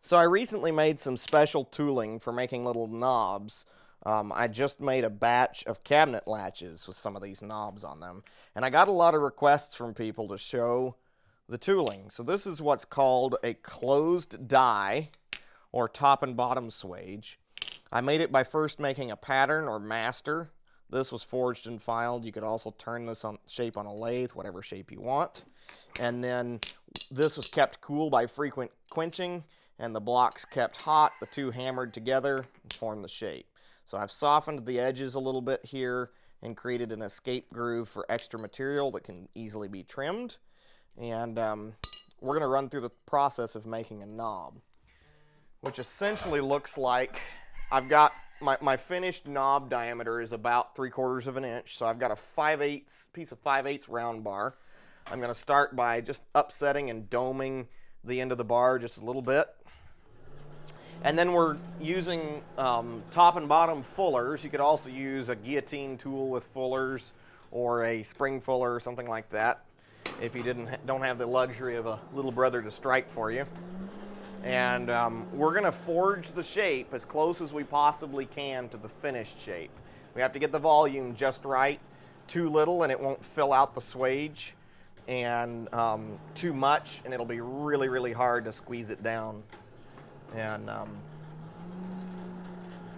So I recently made some special tooling for making little knobs. I just made a batch of cabinet latches with some of these knobs on them. And I got a lot of requests from people to show the tooling. So this is what's called a closed die or top and bottom swage. I made it by first making a pattern or master. This was forged and filed. You could also turn this shape on a lathe, whatever shape you want. And then this was kept cool by frequent quenching, and the blocks kept hot, the two hammered together and formed the shape. So I've softened the edges a little bit here and created an escape groove for extra material that can easily be trimmed. And we're going to run through the process of making a knob, which essentially looks like I've got my finished knob diameter is about 3/4 of an inch. So I've got a 5/8 piece of 5/8 round bar. I'm going to start by just upsetting and doming the end of the bar just a little bit. And then we're using top and bottom fullers. You could also use a guillotine tool with fullers or a spring fuller or something like that if you don't have the luxury of a little brother to strike for you. And we're going to forge the shape as close as we possibly can to the finished shape. We have to get the volume just right. Too little and it won't fill out the swage, and too much and it'll be really, really hard to squeeze it down. And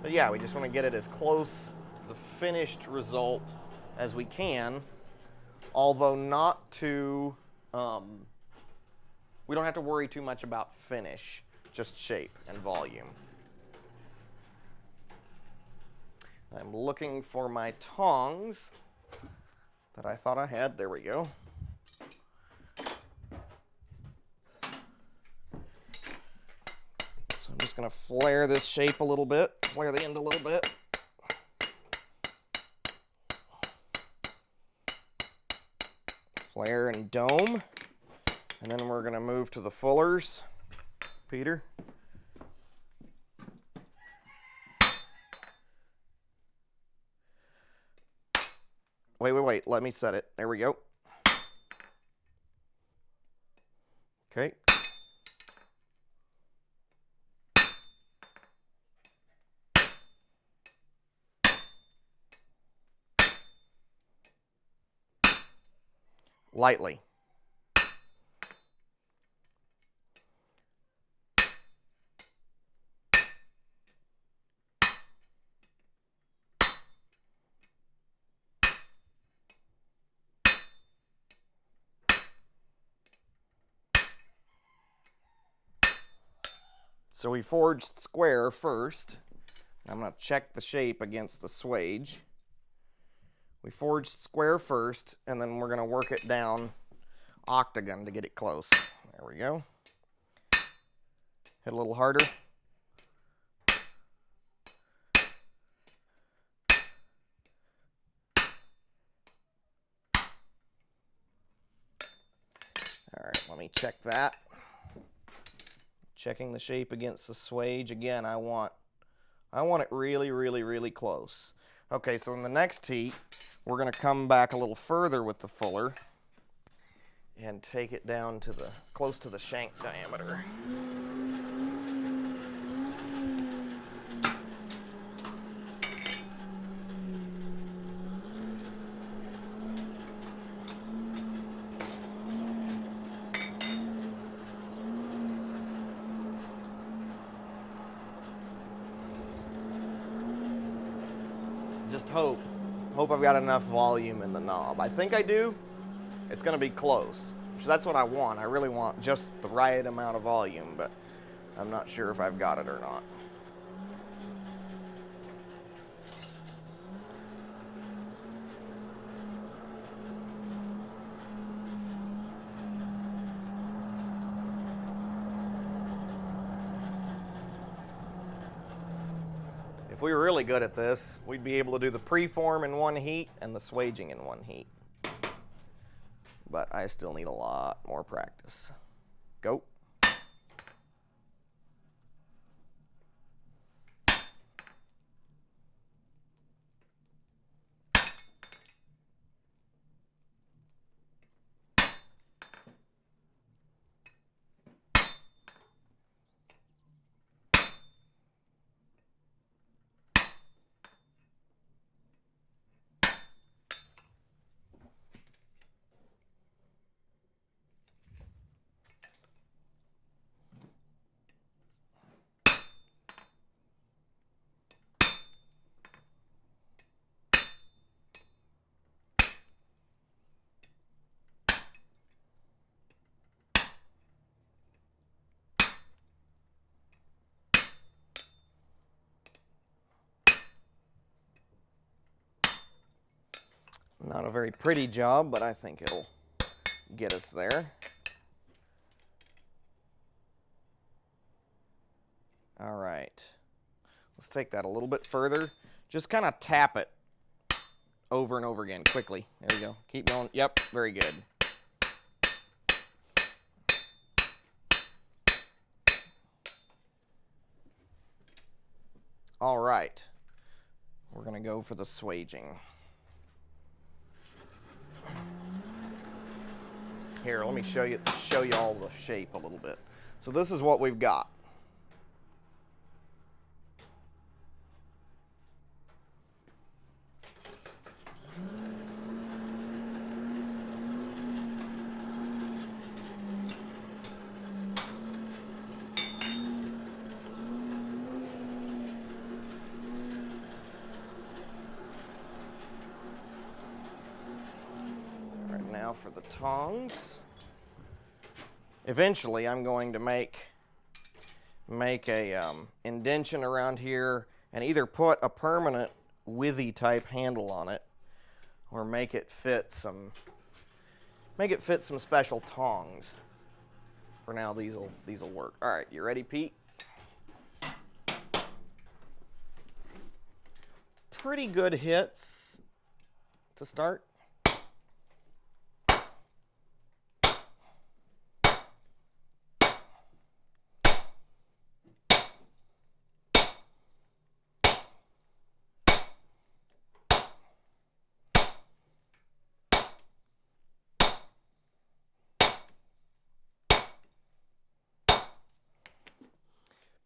but yeah, we just want to get it as close to the finished result as we can, although not too we don't have to worry too much about finish, just shape and volume. I'm looking for my tongs that I thought I had. There we go. So I'm just going to flare this shape a little bit, flare the end a little bit. Flare and dome. And then we're going to move to the fullers. Peter? Wait. Let me set it. There we go. Okay. Lightly. So we forged square first. I'm going to check the shape against the swage. We forged square first, and then we're going to work it down octagon to get it close. There we go. Hit a little harder. All right, let me check that. Checking the shape against the swage. Again, I want it really, really, really close. Okay, so in the next heat, we're going to come back a little further with the fuller and take it down to close to the shank diameter. Just hope I've got enough volume in the knob. I think I do. It's going to be close. So that's what I want. I really want just the right amount of volume, but I'm not sure if I've got it or not. If we were really good at this, we'd be able to do the preform in one heat and the swaging in one heat. But I still need a lot more practice. Go. Not a very pretty job, but I think it'll get us there. All right. Let's take that a little bit further. Just kind of tap it over and over again quickly. There we go. Keep going. Yep, very good. All right. We're going to go for the swaging. Here, let me show you all the shape a little bit. So this is what we've got. Now for the tongs. Eventually I'm going to make a indention around here and either put a permanent withy type handle on it or make it fit some special tongs. For now these'll work. All right, you ready, Pete? Pretty good hits to start.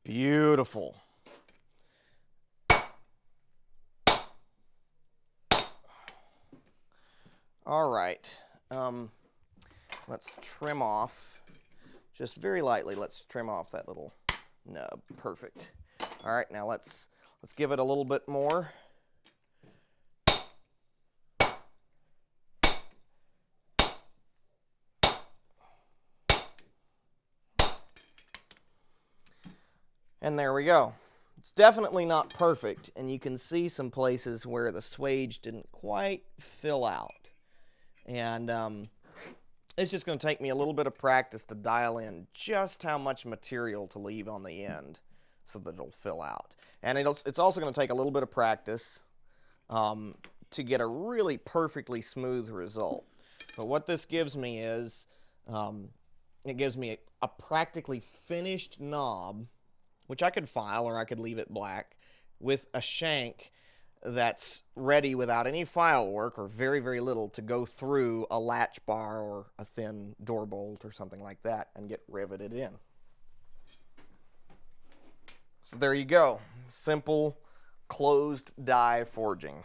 Beautiful. All right. Let's trim off, just very lightly, let's trim off that little nub. Perfect. All right, now let's give it a little bit more. And there we go. It's definitely not perfect, and you can see some places where the swage didn't quite fill out. And it's just going to take me a little bit of practice to dial in just how much material to leave on the end so that it'll fill out. And it's also going to take a little bit of practice to get a really perfectly smooth result. But what this gives me is, it gives me a practically finished knob, which I could file or I could leave it black, with a shank that's ready without any file work or very, very little to go through a latch bar or a thin door bolt or something like that and get riveted in. So there you go. Simple closed die forging.